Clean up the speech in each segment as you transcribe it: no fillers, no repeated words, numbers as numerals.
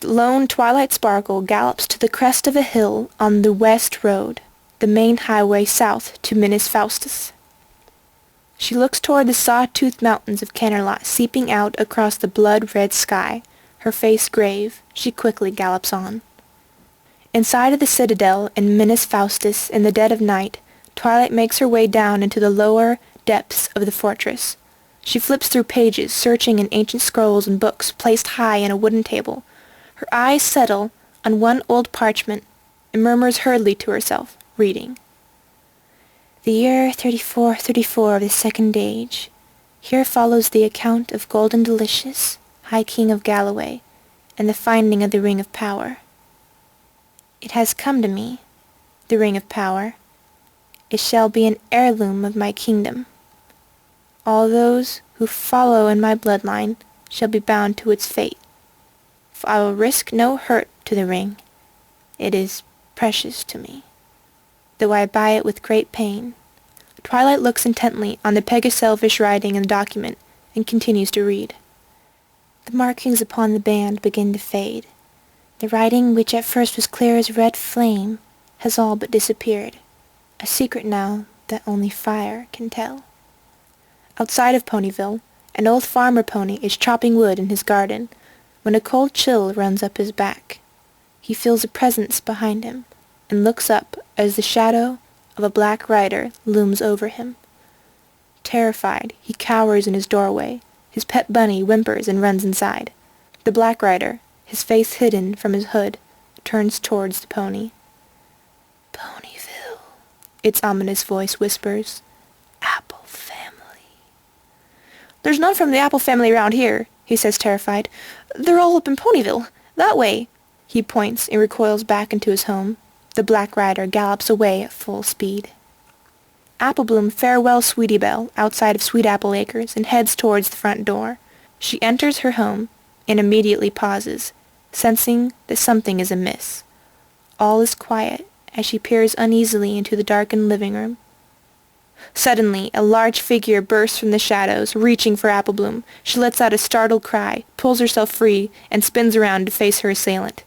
The lone Twilight Sparkle gallops to the crest of a hill on the west road, the main highway south to Minas Faustus. She looks toward the saw-toothed mountains of Canterlot seeping out across the blood-red sky. Her face grave, she quickly gallops on. Inside of the citadel in Minas Faustus in the dead of night, Twilight makes her way down into the lower depths of the fortress. She flips through pages, searching in ancient scrolls and books placed high in a wooden table. Her eyes settle on one old parchment and murmurs hurriedly to herself, reading. The year 3434 of the Second Age. Here follows the account of Golden Delicious, High King of Galloway, and the finding of the Ring of Power. It has come to me, the Ring of Power. It shall be an heirloom of my kingdom. All those who follow in my bloodline shall be bound to its fate. For I will risk no hurt to the ring. It is precious to me, though I buy it with great pain. Twilight looks intently on the Pegaselfish writing in the document and continues to read. The markings upon the band begin to fade. The writing, which at first was clear as red flame, has all but disappeared, a secret now that only fire can tell. Outside of Ponyville, an old farmer pony is chopping wood in his garden when a cold chill runs up his back. He feels a presence behind him and looks up as the shadow of a black rider looms over him. Terrified, he cowers in his doorway. His pet bunny whimpers and runs inside. The black rider, his face hidden from his hood, turns towards the pony. Ponyville, its ominous voice whispers. Apple family. There's none from the Apple family around here, he says terrified. They're all up in Ponyville. That way. He points and recoils back into his home. The black rider gallops away at full speed. Applebloom farewells Sweetie Belle outside of Sweet Apple Acres and heads towards the front door. She enters her home and immediately pauses, sensing that something is amiss. All is quiet as she peers uneasily into the darkened living room. Suddenly, a large figure bursts from the shadows, reaching for Applebloom. She lets out a startled cry, pulls herself free, and spins around to face her assailant.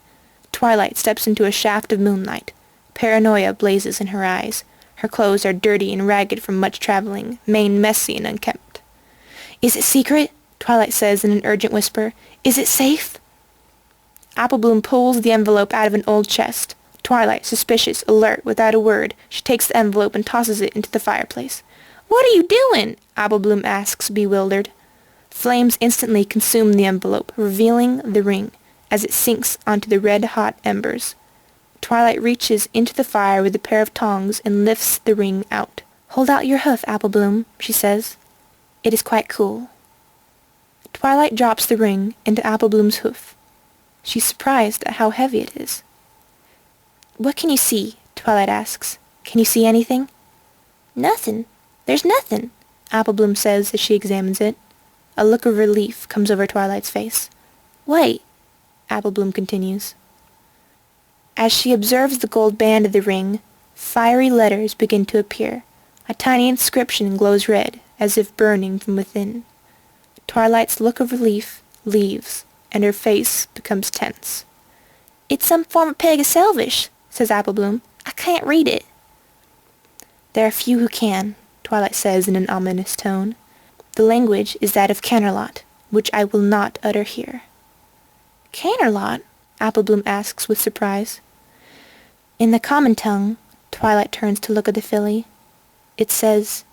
Twilight steps into a shaft of moonlight. Paranoia blazes in her eyes. Her clothes are dirty and ragged from much traveling, mane messy and unkempt. Is it secret? Twilight says in an urgent whisper. Is it safe? Applebloom pulls the envelope out of an old chest. Twilight, suspicious, alert, without a word, she takes the envelope and tosses it into the fireplace. What are you doing? Applebloom asks, bewildered. Flames instantly consume the envelope, revealing the ring, as it sinks onto the red-hot embers. Twilight reaches into the fire with a pair of tongs and lifts the ring out. Hold out your hoof, Applebloom, she says. It is quite cool. Twilight drops the ring into Applebloom's hoof. She's surprised at how heavy it is. What can you see? Twilight asks. Can you see anything? Nothing. There's nothing, Applebloom says as she examines it. A look of relief comes over Twilight's face. Wait, Applebloom continues. As she observes the gold band of the ring, fiery letters begin to appear. A tiny inscription glows red, as if burning from within. Twilight's look of relief leaves, and her face becomes tense. It's some form of Pegaselfish, says Applebloom. I can't read it. There are few who can, Twilight says in an ominous tone. The language is that of Canterlot, which I will not utter here. Canterlot? Applebloom asks with surprise. In the common tongue, Twilight turns to look at the filly. It says,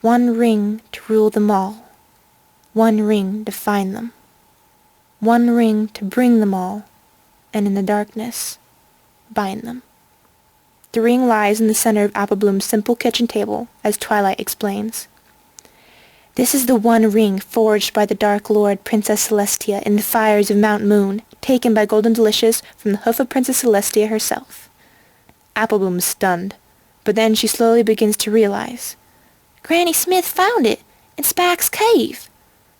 one ring to rule them all, one ring to find them, one ring to bring them all, and in the darkness, bind them. The ring lies in the center of Applebloom's simple kitchen table, as Twilight explains. This is the one ring forged by the Dark Lord Princess Celestia in the fires of Mount Moon, taken by Golden Delicious from the hoof of Princess Celestia herself. Applebloom is stunned, but then she slowly begins to realize. Granny Smith found it in Spack's cave.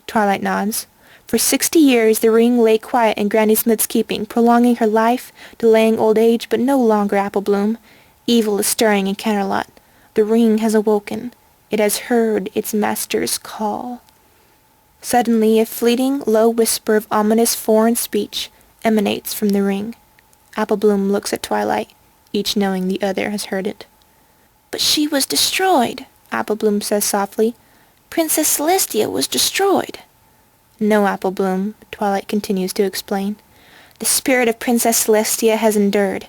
Twilight nods. For 60 years the ring lay quiet in Granny Smith's keeping, prolonging her life, delaying old age, but no longer Applebloom. Evil is stirring in Canterlot. The ring has awoken. It has heard its master's call. Suddenly a fleeting, low whisper of ominous foreign speech, emanates from the ring. Apple Bloom looks at Twilight, each knowing the other has heard it. "But she was destroyed," Apple Bloom says softly. "Princess Celestia was destroyed." "No, Apple Bloom," Twilight continues to explain. "The spirit of Princess Celestia has endured.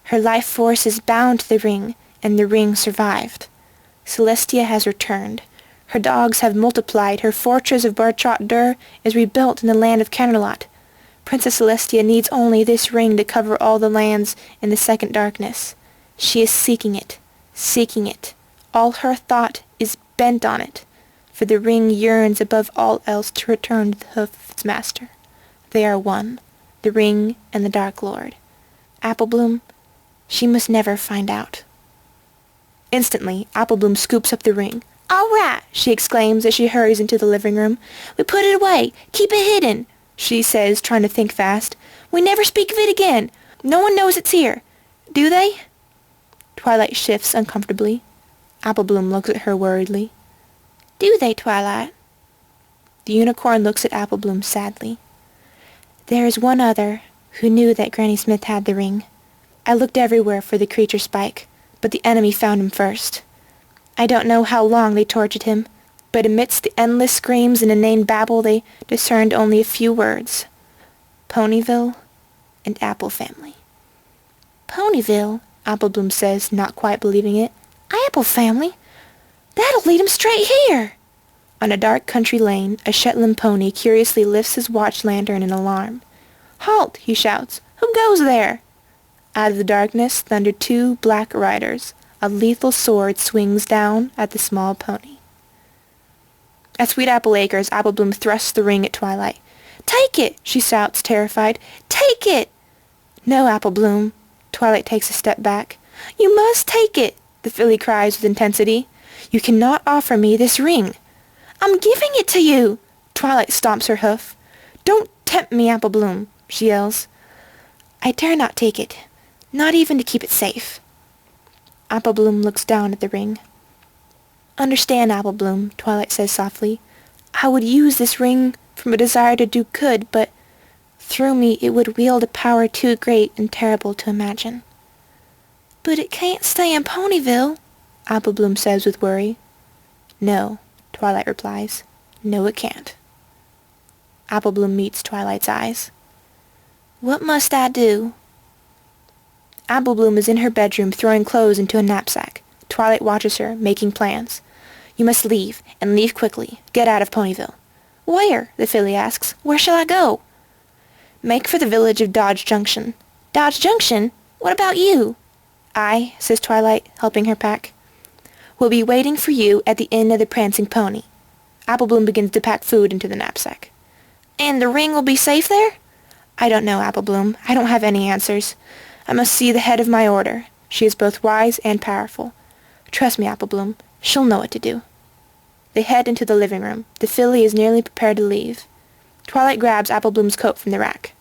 Her life force is bound to the ring, and the ring survived. Celestia has returned. Her dogs have multiplied. Her fortress of Bartrot-Dur is rebuilt in the land of Canerlot. Princess Celestia needs only this ring to cover all the lands in the second darkness. She is seeking it, seeking it. All her thought is bent on it, for the ring yearns above all else to return to the hoof of its master. They are one, the ring and the Dark Lord. Apple Bloom, she must never find out." Instantly, Apple Bloom scoops up the ring. "All right," she exclaims as she hurries into the living room. "We put it away. Keep it hidden," she says, trying to think fast. "We never speak of it again. No one knows it's here. Do they?" Twilight shifts uncomfortably. Apple Bloom looks at her worriedly. "Do they, Twilight?" The unicorn looks at Apple Bloom sadly. "There is one other who knew that Granny Smith had the ring. I looked everywhere for the creature Spike, but the enemy found him first. I don't know how long they tortured him, but amidst the endless screams and inane babble they discerned only a few words. Ponyville and Apple Family." "Ponyville?" Apple Bloom says, not quite believing it. "Apple Family? That'll lead 'em straight here." On a dark country lane, a Shetland pony curiously lifts his watch lantern in alarm. "Halt!" he shouts. "Who goes there?" Out of the darkness thunder two black riders. A lethal sword swings down at the small pony. At Sweet Apple Acres, Apple Bloom thrusts the ring at Twilight. "Take it!" she shouts, terrified. "Take it!" "No, Apple Bloom." Twilight takes a step back. "You must take it!" the filly cries with intensity. "You cannot offer me this ring." "I'm giving it to you!" Twilight stomps her hoof. "Don't tempt me, Apple Bloom," she yells. "I dare not take it, not even to keep it safe." Apple Bloom looks down at the ring. "Understand, Apple Bloom," Twilight says softly. "I would use this ring from a desire to do good, but through me it would wield a power too great and terrible to imagine." "But it can't stay in Ponyville," Apple Bloom says with worry. "No," Twilight replies. "No, it can't." Apple Bloom meets Twilight's eyes. "What must I do?" Apple Bloom is in her bedroom throwing clothes into a knapsack. Twilight watches her, making plans. "You must leave, and leave quickly. Get out of Ponyville." "Where?" the filly asks. "Where shall I go?" "Make for the village of Dodge Junction." "Dodge Junction? What about you?" "I," says Twilight, helping her pack, "will be waiting for you at the Inn of the Prancing Pony." Apple Bloom begins to pack food into the knapsack. "And the ring will be safe there?" "I don't know, Apple Bloom. I don't have any answers. I must see the head of my order. She is both wise and powerful. Trust me, Apple Bloom. She'll know what to do." They head into the living room. The filly is nearly prepared to leave. Twilight grabs Apple Bloom's coat from the rack.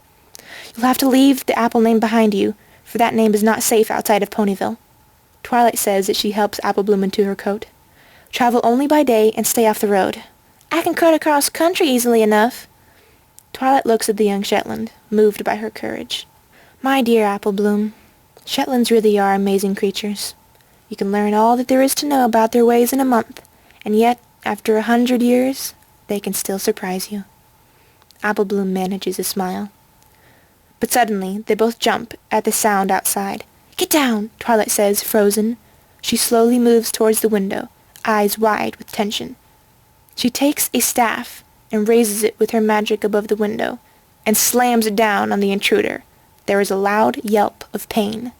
"You'll have to leave the Apple name behind you, for that name is not safe outside of Ponyville." Twilight says that she helps Apple Bloom into her coat. "Travel only by day and stay off the road." "I can cut across country easily enough." Twilight looks at the young Shetland, moved by her courage. "My dear Apple Bloom, Shetlands really are amazing creatures. You can learn all that there is to know about their ways in a month, and yet, after 100 years, they can still surprise you." Apple Bloom manages a smile. But suddenly, they both jump at the sound outside. "Get down," Twilight says, frozen. She slowly moves towards the window, eyes wide with tension. She takes a staff and raises it with her magic above the window, and slams it down on the intruder. There is a loud yelp of pain.